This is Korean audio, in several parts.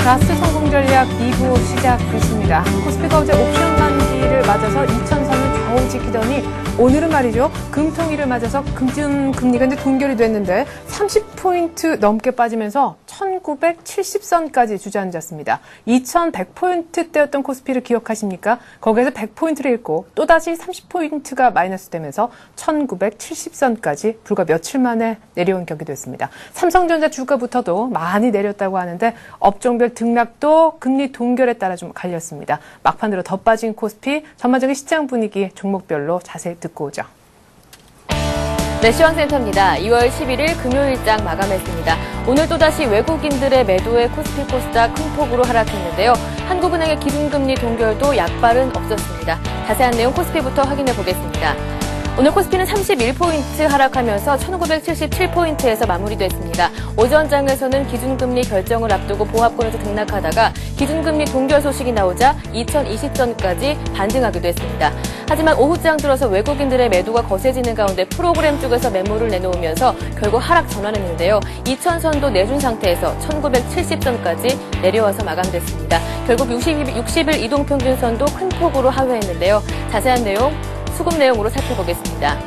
가스 성공 전략 2부 시작됐습니다. 코스피가 어제 옵션 만기를 맞아서 2000선을 겨우 지키더니 오늘은 말이죠. 금통일을 맞아서 금리가 이제 동결이 됐는데 30포인트 넘게 빠지면서 1970선까지 주저앉았습니다. 2100포인트대였던 코스피를 기억하십니까? 거기에서 100포인트를 잃고 또다시 30포인트가 마이너스 되면서 1970선까지 불과 며칠 만에 내려온 격이 됐습니다. 삼성전자 주가부터도 많이 내렸다고 하는데 업종별 등락도 금리 동결에 따라 좀 갈렸습니다. 막판으로 더 빠진 코스피, 전반적인 시장 분위기 종목별로 자세히 듣고 오죠. 네, 시황센터입니다. 2월 11일 금요일장 마감했습니다. 오늘 또다시 외국인들의 매도에 코스피 코스닥 큰 폭으로 하락했는데요. 한국은행의 기준금리 동결도 약발은 없었습니다. 자세한 내용 코스피부터 확인해 보겠습니다. 오늘 코스피는 31포인트 하락하면서 1977포인트에서 마무리됐습니다. 오전장에서는 기준금리 결정을 앞두고 보합권에서 등락하다가 기준금리 동결 소식이 나오자 2020선까지 반등하기도 했습니다. 하지만 오후장 들어서 외국인들의 매도가 거세지는 가운데 프로그램 쪽에서 매물을 내놓으면서 결국 하락 전환했는데요. 2000선도 내준 상태에서 1970선까지 내려와서 마감됐습니다. 결국 60일 이동평균선도 큰 폭으로 하회했는데요. 자세한 내용 수급 내용으로 살펴보겠습니다.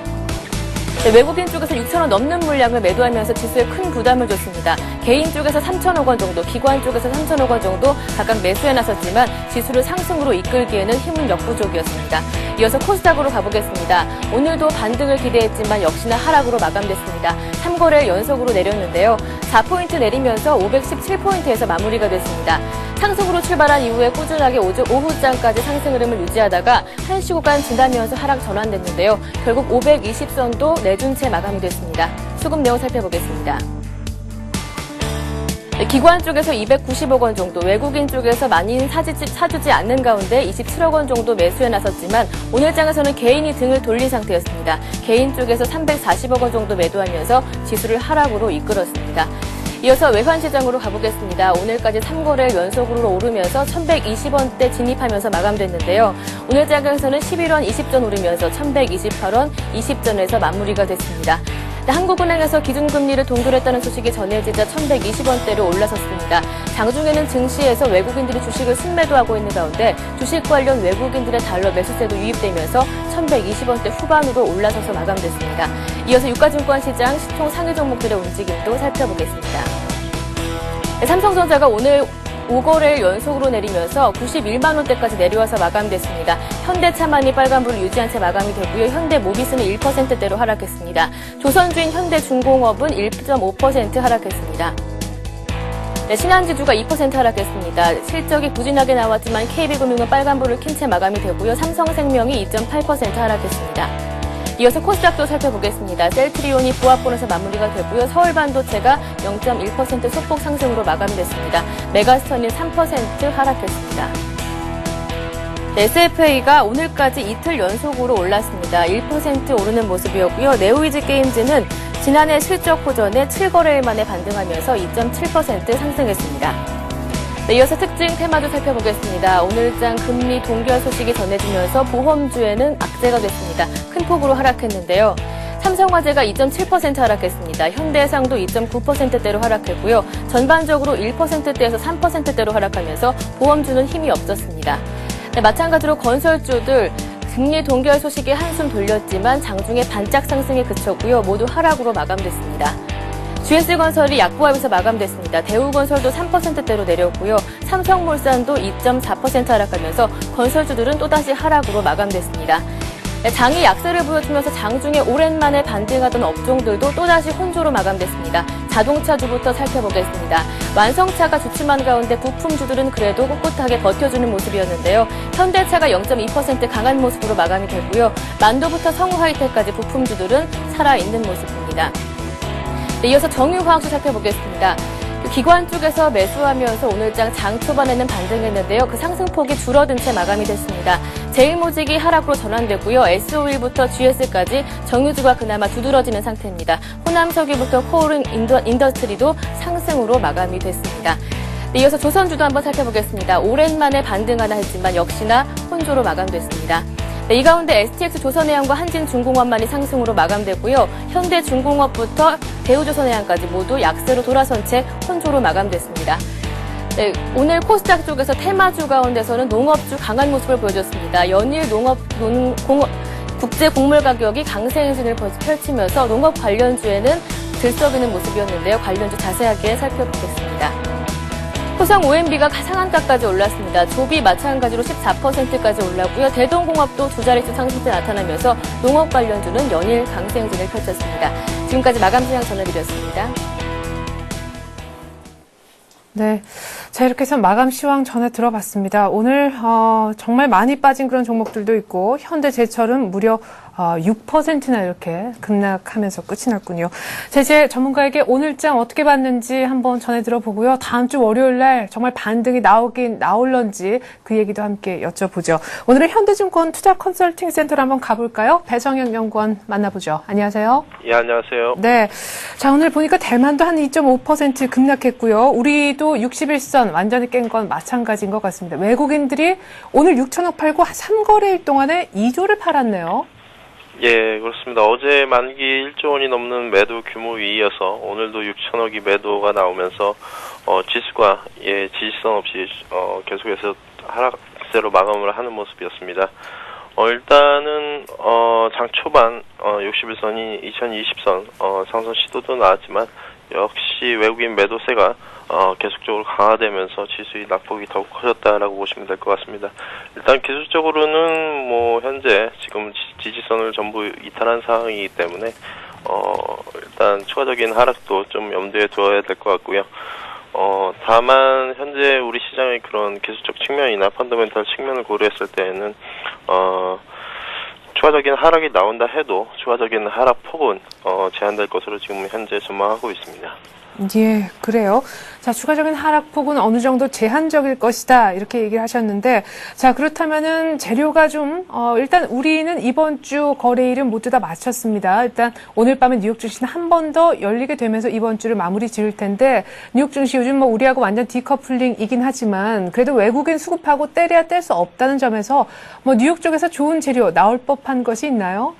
네, 외국인 쪽에서 6천원 넘는 물량을 매도하면서 지수에 큰 부담을 줬습니다. 개인 쪽에서 3천억 원 정도, 기관 쪽에서 3천억 원 정도 각각 매수해 나섰지만 지수를 상승으로 이끌기에는 힘은 역부족이었습니다. 이어서 코스닥으로 가보겠습니다. 오늘도 반등을 기대했지만 역시나 하락으로 마감됐습니다. 3거래일 연속으로 내렸는데요. 4포인트 내리면서 517포인트에서 마무리가 됐습니다. 상승으로 출발한 이후에 꾸준하게 오후장까지 상승 흐름을 유지하다가 1시 구간 지나면서 하락 전환됐는데요. 결국 520선도 내준 채 마감이 됐습니다. 수급 내용 살펴보겠습니다. 네, 기관 쪽에서 290억 원 정도, 외국인 쪽에서 많이 사주지 않는 가운데 27억 원 정도 매수해 나섰지만 오늘 장에서는 개인이 등을 돌린 상태였습니다. 개인 쪽에서 340억 원 정도 매도하면서 지수를 하락으로 이끌었습니다. 이어서 외환시장으로 가보겠습니다. 오늘까지 3거래일 연속으로 오르면서 1120원대 진입하면서 마감됐는데요. 오늘 장에서는 11원 20전 오르면서 1128원 20전에서 마무리가 됐습니다. 한국은행에서 기준금리를 동결했다는 소식이 전해지자 1120원대로 올라섰습니다. 장중에는 증시에서 외국인들이 주식을 순매도하고 있는 가운데 주식 관련 외국인들의 달러 매수세도 유입되면서 1120원대 후반으로 올라서서 마감됐습니다. 이어서 유가증권 시장 시총 상위 종목들의 움직임도 살펴보겠습니다. 네, 삼성전자가 오늘 5거래일 연속으로 내리면서 91만 원대까지 내려와서 마감됐습니다. 현대차만이 빨간불을 유지한 채 마감이 되고요. 현대모비스는 1%대로 하락했습니다. 조선주인 현대중공업은 1.5% 하락했습니다. 네, 신한지주가 2% 하락했습니다. 실적이 부진하게 나왔지만 KB금융은 빨간불을 킨 채 마감이 되고요. 삼성생명이 2.8% 하락했습니다. 이어서 코스닥도 살펴보겠습니다. 셀트리온이 보합권에서 마무리가 되고요. 서울반도체가 0.1% 소폭 상승으로 마감됐습니다. 메가스터는 3% 하락했습니다. SFA가 오늘까지 이틀 연속으로 올랐습니다. 1% 오르는 모습이었고요. 네오이즈게임즈는 지난해 실적 호전에 7거래일 만에 반등하면서 2.7% 상승했습니다. 네, 이어서 특징 테마도 살펴보겠습니다. 오늘장 금리 동결 소식이 전해지면서 보험주에는 악재가 됐습니다. 큰 폭으로 하락했는데요. 삼성화재가 2.7% 하락했습니다. 현대해상도 2.9%대로 하락했고요. 전반적으로 1%대에서 3%대로 하락하면서 보험주는 힘이 없었습니다. 네, 마찬가지로 건설주들 금리 동결 소식에 한숨 돌렸지만 장중에 반짝 상승에 그쳤고요. 모두 하락으로 마감됐습니다. GS건설이 약보합에서 마감됐습니다. 대우건설도 3%대로 내렸고요. 삼성물산도 2.4% 하락하면서 건설주들은 또다시 하락으로 마감됐습니다. 장이 약세를 보여주면서 장중에 오랜만에 반등하던 업종들도 또다시 혼조로 마감됐습니다. 자동차주부터 살펴보겠습니다. 완성차가 주춤한 가운데 부품주들은 그래도 꿋꿋하게 버텨주는 모습이었는데요. 현대차가 0.2% 강한 모습으로 마감이 되고요. 만도부터 성우하이텍까지 부품주들은 살아있는 모습입니다. 네, 이어서 정유화학주 살펴보겠습니다. 기관 쪽에서 매수하면서 오늘장 장 초반에는 반등했는데요. 그 상승폭이 줄어든 채 마감이 됐습니다. 제일모직이 하락으로 전환되고요. SO일부터 GS까지 정유주가 그나마 두드러지는 상태입니다. 호남석유부터 코오른 인더스트리도 상승으로 마감이 됐습니다. 네, 이어서 조선주도 한번 살펴보겠습니다. 오랜만에 반등하나 했지만 역시나 혼조로 마감됐습니다. 네, 이 가운데 STX 조선해양과 한진중공업만이 상승으로 마감되고요. 현대중공업부터 대우조선해양까지 모두 약세로 돌아선 채 혼조로 마감됐습니다. 네, 오늘 코스닥 쪽에서 테마주 가운데서는 농업주 강한 모습을 보여줬습니다. 연일 국제 곡물 가격이 강세 행진을 펼치면서 농업 관련주에는 들썩이는 모습이었는데요. 관련주 자세하게 살펴보겠습니다. 호성 OMB가 상한가까지 올랐습니다. 조비 마찬가지로 14%까지 올랐고요. 대동공업도 두 자릿수 상승세 나타나면서 농업 관련주는 연일 강세 행진을 펼쳤습니다. 지금까지 마감 시장 전해드렸습니다. 네. 자, 이렇게 해서 마감 시황 전해 들어봤습니다. 오늘, 정말 많이 빠진 그런 종목들도 있고, 현대제철은 무려 6%나 이렇게 급락하면서 끝이 났군요. 자, 이제 전문가에게 오늘장 어떻게 봤는지 한번 전해 들어보고요. 다음 주 월요일 날 정말 반등이 나올런지 그 얘기도 함께 여쭤보죠. 오늘은 현대증권 투자 컨설팅 센터로 한번 가볼까요? 배성현 연구원 만나보죠. 안녕하세요. 예, 안녕하세요. 네. 자, 오늘 보니까 대만도 한 2.5% 급락했고요. 우리도 61선 완전히 깬 건 마찬가지인 것 같습니다. 외국인들이 오늘 6천억 팔고 3거래일 동안에 2조를 팔았네요. 예, 그렇습니다. 어제 만기 1조 원이 넘는 매도 규모 위이어서 오늘도 6천억이 매도가 나오면서 지수가 지지선 없이 계속해서 하락세로 마감을 하는 모습이었습니다. 일단은 장 초반 61선이 2020선 상선 시도도 나왔지만 역시 외국인 매도세가 계속적으로 강화되면서 지수의 낙폭이 더욱 커졌다라고 보시면 될 것 같습니다. 일단 기술적으로는 현재 지금 지지선을 전부 이탈한 상황이기 때문에 일단 추가적인 하락도 좀 염두에 두어야 될 것 같고요. 다만 현재 우리 시장의 그런 기술적 측면이나 펀더멘탈 측면을 고려했을 때에는 추가적인 하락이 나온다 해도 추가적인 하락 폭은 제한될 것으로 지금 현재 전망하고 있습니다. 예, 그래요. 자, 추가적인 하락폭은 어느 정도 제한적일 것이다. 이렇게 얘기를 하셨는데, 자, 그렇다면은 재료가 좀, 일단 우리는 이번 주 거래일은 모두 다 마쳤습니다. 일단 오늘 밤에 뉴욕 증시는 한 번 더 열리게 되면서 이번 주를 마무리 지을 텐데, 뉴욕 증시 요즘 우리하고 완전 디커플링이긴 하지만, 그래도 외국인 수급하고 때려야 뗄 수 없다는 점에서, 뉴욕 쪽에서 좋은 재료 나올 법한 것이 있나요?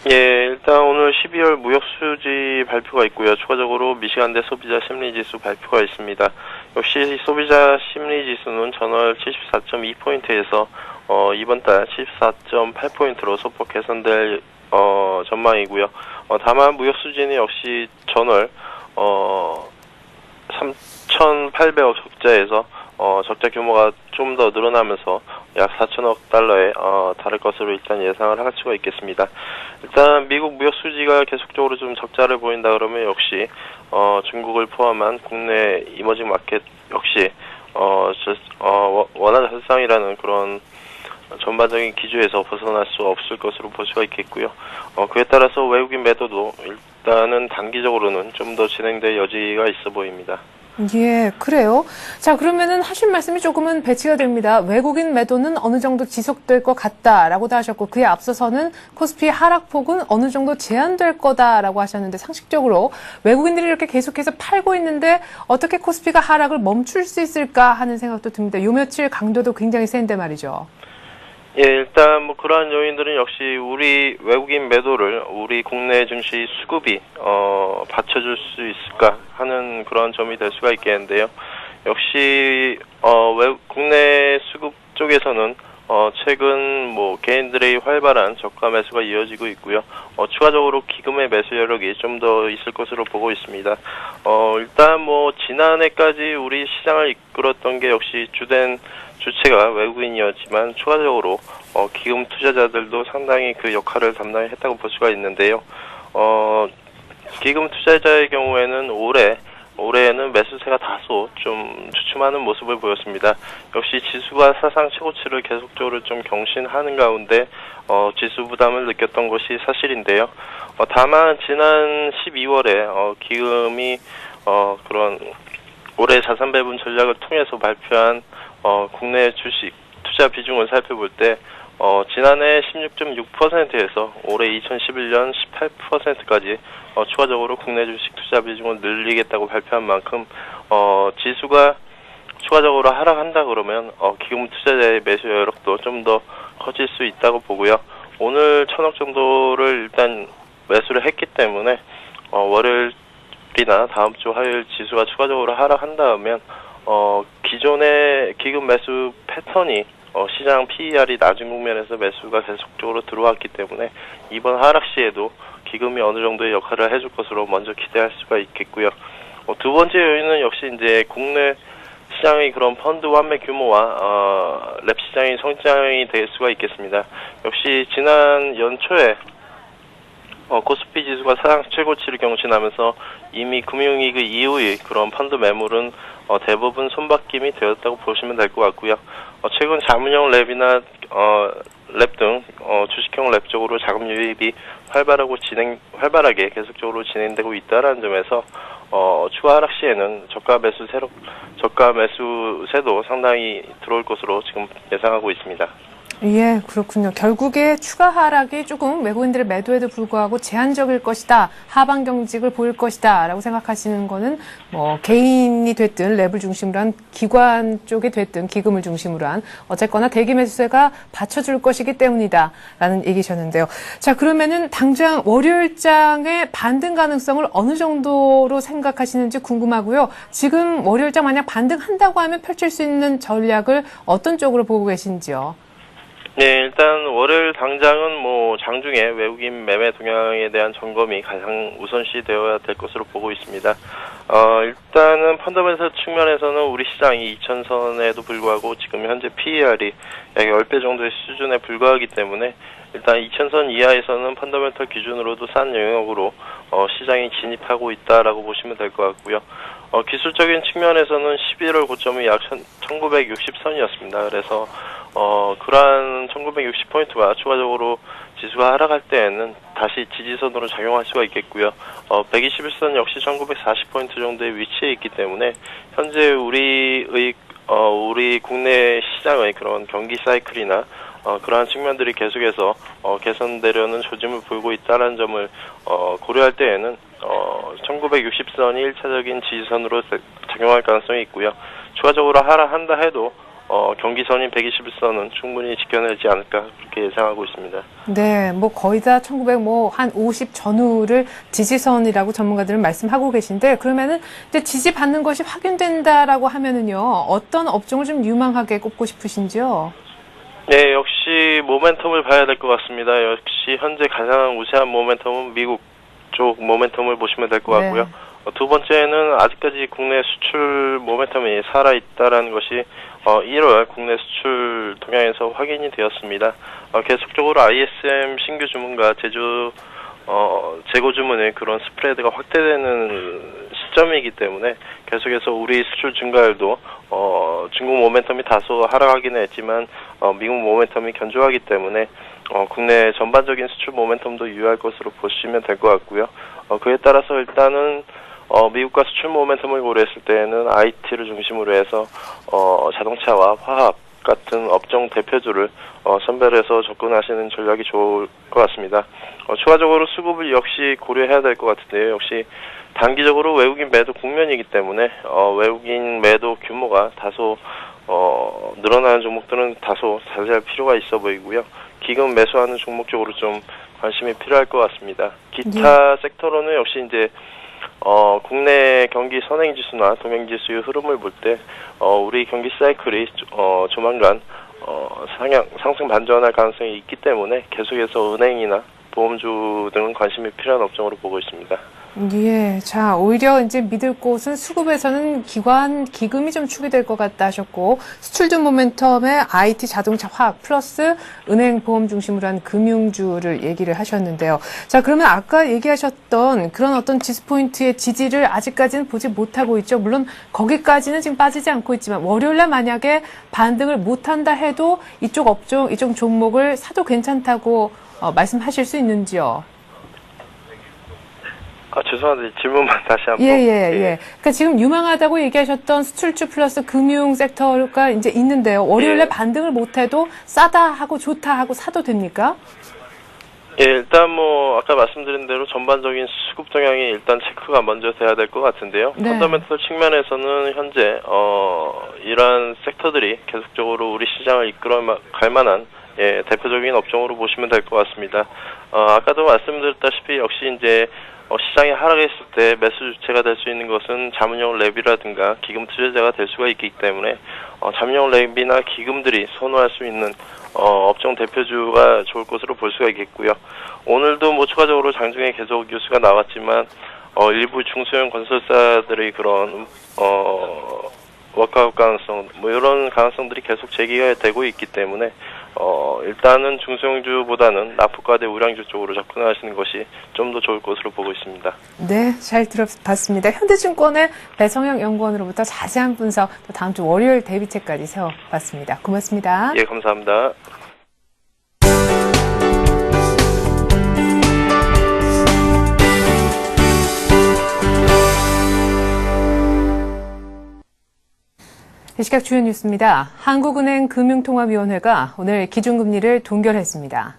예, 일단 오늘 12월 무역 수지 발표가 있고요. 추가적으로 미시간대 소비자 심리지수 발표가 있습니다. 역시 소비자 심리지수는 전월 74.2포인트에서 이번 달 74.8포인트로 소폭 개선될 전망이고요. 다만 무역 수지는 역시 전월 3,800억 적자에서 적자 규모가 좀 더 늘어나면서 약 4천억 달러에 달할 것으로 일단 예상을 할 수가 있겠습니다. 일단 미국 무역 수지가 계속적으로 좀 적자를 보인다 그러면 역시 중국을 포함한 국내 이머징 마켓 역시 원화 절상이라는 그런 전반적인 기조에서 벗어날 수 없을 것으로 볼 수가 있겠고요. 그에 따라서 외국인 매도도 일단은 단기적으로는 좀 더 진행될 여지가 있어 보입니다. 예, 그래요. 자, 그러면은 하신 말씀이 조금은 배치가 됩니다. 외국인 매도는 어느 정도 지속될 것 같다라고도 하셨고, 그에 앞서서는 코스피의 하락폭은 어느 정도 제한될 거다라고 하셨는데, 상식적으로 외국인들이 이렇게 계속해서 팔고 있는데 어떻게 코스피가 하락을 멈출 수 있을까 하는 생각도 듭니다. 요 며칠 강도도 굉장히 센데 말이죠. 예, 일단 그러한 요인들은 역시 우리 외국인 매도를 우리 국내 증시 수급이 받쳐줄 수 있을까 하는 그런 점이 될 수가 있겠는데요. 역시 국내 수급 쪽에서는 최근 개인들의 활발한 저가 매수가 이어지고 있고요. 추가적으로 기금의 매수 여력이 좀 더 있을 것으로 보고 있습니다. 일단 지난해까지 우리 시장을 이끌었던 게 역시 주체가 외국인이었지만 추가적으로 기금 투자자들도 상당히 그 역할을 담당했다고 볼 수가 있는데요. 기금 투자자의 경우에는 올해에는 매수세가 다소 좀 주춤하는 모습을 보였습니다. 역시 지수가 사상 최고치를 계속적으로 좀 경신하는 가운데 지수 부담을 느꼈던 것이 사실인데요. 다만 지난 12월에 기금이 그런 올해 자산 배분 전략을 통해서 발표한 국내 주식 투자 비중을 살펴볼 때 지난해 16.6%에서 올해 2011년 18%까지 추가적으로 국내 주식 투자 비중을 늘리겠다고 발표한 만큼 지수가 추가적으로 하락한다 그러면 기금 투자자의 매수 여력도 좀 더 커질 수 있다고 보고요. 오늘 1,000억 정도를 일단 매수를 했기 때문에 월요일이나 다음 주 화요일 지수가 추가적으로 하락한다면 기존의 기금 매수 패턴이 시장 PER이 낮은 국면에서 매수가 계속적으로 들어왔기 때문에 이번 하락 시에도 기금이 어느 정도의 역할을 해줄 것으로 먼저 기대할 수가 있겠고요. 두 번째 요인은 역시 이제 국내 시장의 그런 펀드 환매 규모와 랩 시장의 성장이 될 수가 있겠습니다. 역시 지난 연초에 코스피 지수가 사상 최고치를 경신하면서 이미 금융위기 이후의 그런 펀드 매물은 대부분 손바뀜이 되었다고 보시면 될 것 같고요. 최근 자문형 랩이나 랩 등 주식형 랩 쪽으로 자금 유입이 활발하게 계속적으로 진행되고 있다는 점에서 추가 하락 시에는 저가 매수세도 상당히 들어올 것으로 지금 예상하고 있습니다. 예, 그렇군요. 결국에 추가 하락이 조금 외국인들의 매도에도 불구하고 제한적일 것이다. 하방 경직을 보일 것이다. 라고 생각하시는 거는 개인이 됐든 랩을 중심으로 한 기관 쪽이 됐든 기금을 중심으로 한 어쨌거나 대기 매수세가 받쳐줄 것이기 때문이다. 라는 얘기셨는데요. 자, 그러면은 당장 월요일장의 반등 가능성을 어느 정도로 생각하시는지 궁금하고요. 지금 월요일장 만약 반등한다고 하면 펼칠 수 있는 전략을 어떤 쪽으로 보고 계신지요? 네, 일단 월요일 당장은 장중에 외국인 매매 동향에 대한 점검이 가장 우선시 되어야 될 것으로 보고 있습니다. 일단은 펀더멘털 측면에서는 우리 시장이 2000선에도 불구하고 지금 현재 PER이 약 10배 정도의 수준에 불과하기 때문에 일단 2000선 이하에서는 펀더멘털 기준으로도 싼 영역으로 시장이 진입하고 있다라고 보시면 될 것 같고요. 기술적인 측면에서는 11월 고점이 약 1960선이었습니다. 그래서 그러한 1960포인트가 추가적으로 지수가 하락할 때에는 다시 지지선으로 작용할 수가 있겠고요. 121선 역시 1940포인트 정도의 위치에 있기 때문에 현재 우리 국내 시장의 그런 경기 사이클이나 그러한 측면들이 계속해서 개선되려는 조짐을 보이고 있다는 점을 고려할 때에는 1960선이 1차적인 지지선으로 작용할 가능성이 있고요. 추가적으로 하락한다 해도 경기선인 121선은 충분히 지켜내지 않을까 그렇게 예상하고 있습니다. 네, 거의 다 1900 50 전후를 지지선이라고 전문가들은 말씀하고 계신데 그러면은 이제 지지받는 것이 확인된다라고 하면은요 어떤 업종을 좀 유망하게 꼽고 싶으신지요? 네, 역시 모멘텀을 봐야 될 것 같습니다. 역시 현재 가장 우세한 모멘텀은 미국 쪽 모멘텀을 보시면 될 것 같고요. 두 번째는 아직까지 국내 수출 모멘텀이 살아있다라는 것이 1월 국내 수출 동향에서 확인이 되었습니다. 계속적으로 ISM 신규 주문과 재고 주문의 그런 스프레드가 확대되는 시점이기 때문에 계속해서 우리 수출 증가율도 중국 모멘텀이 다소 하락하기는 했지만 미국 모멘텀이 견조하기 때문에 국내 전반적인 수출 모멘텀도 유효할 것으로 보시면 될 것 같고요. 그에 따라서 일단은 미국과 수출 모멘텀을 고려했을 때에는 IT를 중심으로 해서 자동차와 화학 같은 업종 대표주를 선별해서 접근하시는 전략이 좋을 것 같습니다. 추가적으로 수급을 역시 고려해야 될 것 같은데요. 역시 단기적으로 외국인 매도 국면이기 때문에 외국인 매도 규모가 다소 늘어나는 종목들은 다소 자제할 필요가 있어 보이고요. 기금 매수하는 종목 쪽으로 좀 관심이 필요할 것 같습니다. 기타 섹터로는 역시 이제 국내 경기 선행지수나 동행지수의 흐름을 볼 때 우리 경기 사이클이 조만간 상승 반전할 가능성이 있기 때문에 계속해서 은행이나 보험주 등은 관심이 필요한 업종으로 보고 있습니다. 예, 자, 오히려 이제 믿을 곳은 수급에서는 기금이 좀 축이 될 것 같다 하셨고, 수출주 모멘텀에 IT, 자동차, 화학, 플러스 은행, 보험 중심으로 한 금융주를 얘기를 하셨는데요. 자, 그러면 아까 얘기하셨던 그런 어떤 지수포인트의 지지를 아직까지는 보지 못하고 있죠. 물론 거기까지는 지금 빠지지 않고 있지만, 월요일날 만약에 반등을 못한다 해도 이쪽 업종, 이쪽 종목을 사도 괜찮다고 말씀하실 수 있는지요? 죄송한데 질문만 다시 한번. 예. 그러니까 지금 유망하다고 얘기하셨던 수출주 플러스 금융 섹터가 이제 있는데요. 월요일에 반등을 못해도 싸다 하고 좋다 하고 사도 됩니까? 예, 일단 아까 말씀드린 대로 전반적인 수급 동향이 일단 체크가 먼저 돼야 될 것 같은데요. 네. 펀더멘털 측면에서는 현재 이러한 섹터들이 계속적으로 우리 시장을 이끌어 갈 만한 대표적인 업종으로 보시면 될 것 같습니다. 아까도 말씀드렸다시피 역시 이제 시장이 하락했을 때 매수 주체가 될 수 있는 것은 자문형 랩이라든가 기금 투자자가 될 수가 있기 때문에 자문형 랩이나 기금들이 선호할 수 있는 업종 대표주가 좋을 것으로 볼 수가 있겠고요. 오늘도 뭐 추가적으로 장중에 계속 뉴스가 나왔지만 일부 중소형 건설사들의 그런 워크아웃 가능성 뭐 이런 가능성들이 계속 제기가 되고 있기 때문에 일단은 중소형주보다는 납부과대 우량주 쪽으로 접근하시는 것이 좀 더 좋을 것으로 보고 있습니다. 네, 잘 들어봤습니다. 현대증권의 배성영 연구원으로부터 자세한 분석, 또 다음 주 월요일 대비책까지 세워봤습니다. 고맙습니다. 예, 감사합니다. 이 시각 주요 뉴스입니다. 한국은행 금융통화위원회가 오늘 기준금리를 동결했습니다.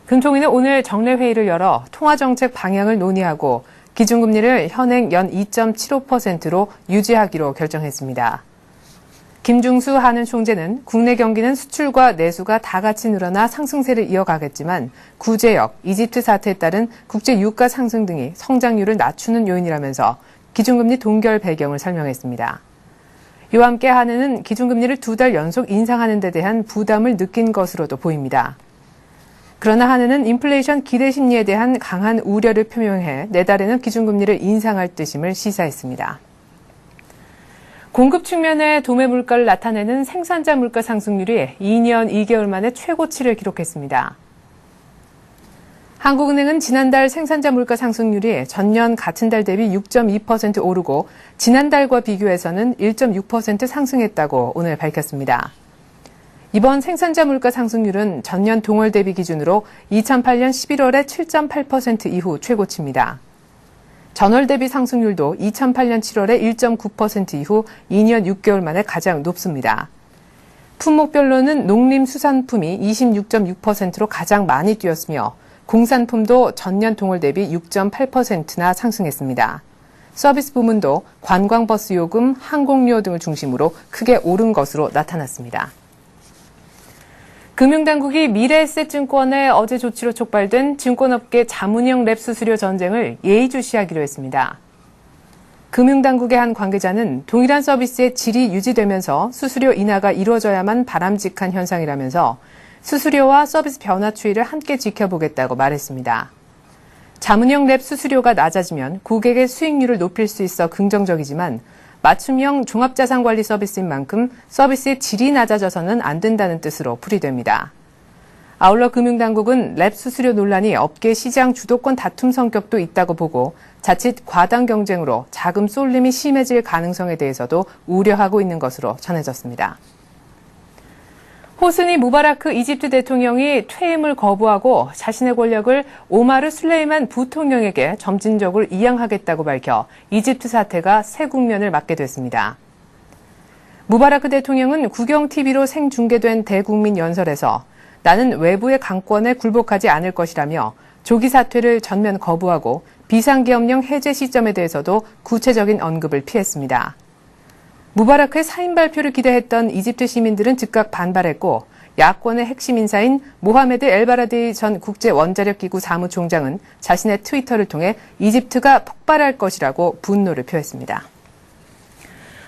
금통위는 오늘 정례회의를 열어 통화정책 방향을 논의하고 기준금리를 현행 연 2.75%로 유지하기로 결정했습니다. 김중수 한은 총재는 국내 경기는 수출과 내수가 다 같이 늘어나 상승세를 이어가겠지만 구제역, 이집트 사태에 따른 국제 유가 상승 등이 성장률을 낮추는 요인이라면서 기준금리 동결 배경을 설명했습니다. 이와 함께 한은은 기준금리를 2달 연속 인상하는 데 대한 부담을 느낀 것으로도 보입니다. 그러나 한은은 인플레이션 기대 심리에 대한 강한 우려를 표명해 내달에는 기준금리를 인상할 뜻임을 시사했습니다. 공급 측면의 도매 물가를 나타내는 생산자 물가 상승률이 2년 2개월 만에 최고치를 기록했습니다. 한국은행은 지난달 생산자 물가 상승률이 전년 같은 달 대비 6.2% 오르고 지난달과 비교해서는 1.6% 상승했다고 오늘 밝혔습니다. 이번 생산자 물가 상승률은 전년 동월 대비 기준으로 2008년 11월에 7.8% 이후 최고치입니다. 전월 대비 상승률도 2008년 7월에 1.9% 이후 2년 6개월 만에 가장 높습니다. 품목별로는 농림수산품이 26.6%로 가장 많이 뛰었으며 공산품도 전년 동월 대비 6.8%나 상승했습니다. 서비스 부문도 관광버스 요금, 항공료 등을 중심으로 크게 오른 것으로 나타났습니다. 금융당국이 미래에셋증권의 어제 조치로 촉발된 증권업계 자문형 랩 수수료 전쟁을 예의주시하기로 했습니다. 금융당국의 한 관계자는 동일한 서비스의 질이 유지되면서 수수료 인하가 이루어져야만 바람직한 현상이라면서 수수료와 서비스 변화 추이를 함께 지켜보겠다고 말했습니다. 자문형 랩 수수료가 낮아지면 고객의 수익률을 높일 수 있어 긍정적이지만 맞춤형 종합자산관리 서비스인 만큼 서비스의 질이 낮아져서는 안 된다는 뜻으로 풀이됩니다. 아울러 금융당국은 랩 수수료 논란이 업계 시장 주도권 다툼 성격도 있다고 보고 자칫 과당 경쟁으로 자금 쏠림이 심해질 가능성에 대해서도 우려하고 있는 것으로 전해졌습니다. 호스니 무바라크 이집트 대통령이 퇴임을 거부하고 자신의 권력을 오마르 술레이만 부통령에게 점진적으로 이양하겠다고 밝혀 이집트 사태가 새 국면을 맞게 됐습니다. 무바라크 대통령은 국영TV로 생중계된 대국민 연설에서 나는 외부의 강권에 굴복하지 않을 것이라며 조기 사퇴를 전면 거부하고 비상계엄령 해제 시점에 대해서도 구체적인 언급을 피했습니다. 무바라크의 사임 발표를 기대했던 이집트 시민들은 즉각 반발했고 야권의 핵심 인사인 모하메드 엘바라디 전 국제원자력기구 사무총장은 자신의 트위터를 통해 이집트가 폭발할 것이라고 분노를 표했습니다.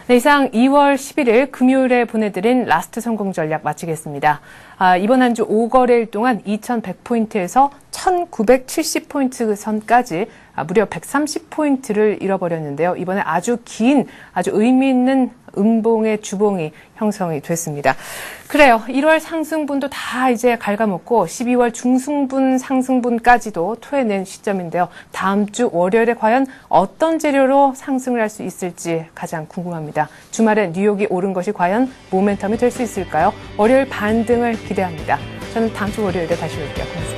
네, 이상 2월 11일 금요일에 보내드린 라스트 성공 전략 마치겠습니다. 이번 한 주 5거래일 동안 2,100포인트에서 1,970포인트 선까지 무려 130포인트를 잃어버렸는데요. 이번에 아주 긴, 아주 의미 있는 음봉의 주봉이 형성이 됐습니다. 그래요. 1월 상승분도 다 이제 갉아먹고 12월 중승분, 상승분까지도 토해낸 시점인데요. 다음 주 월요일에 과연 어떤 재료로 상승을 할 수 있을지 가장 궁금합니다. 주말에 뉴욕이 오른 것이 과연 모멘텀이 될 수 있을까요? 월요일 반등을 기대합니다. 저는 다음 주 월요일에 다시 올게요. 고맙습니다.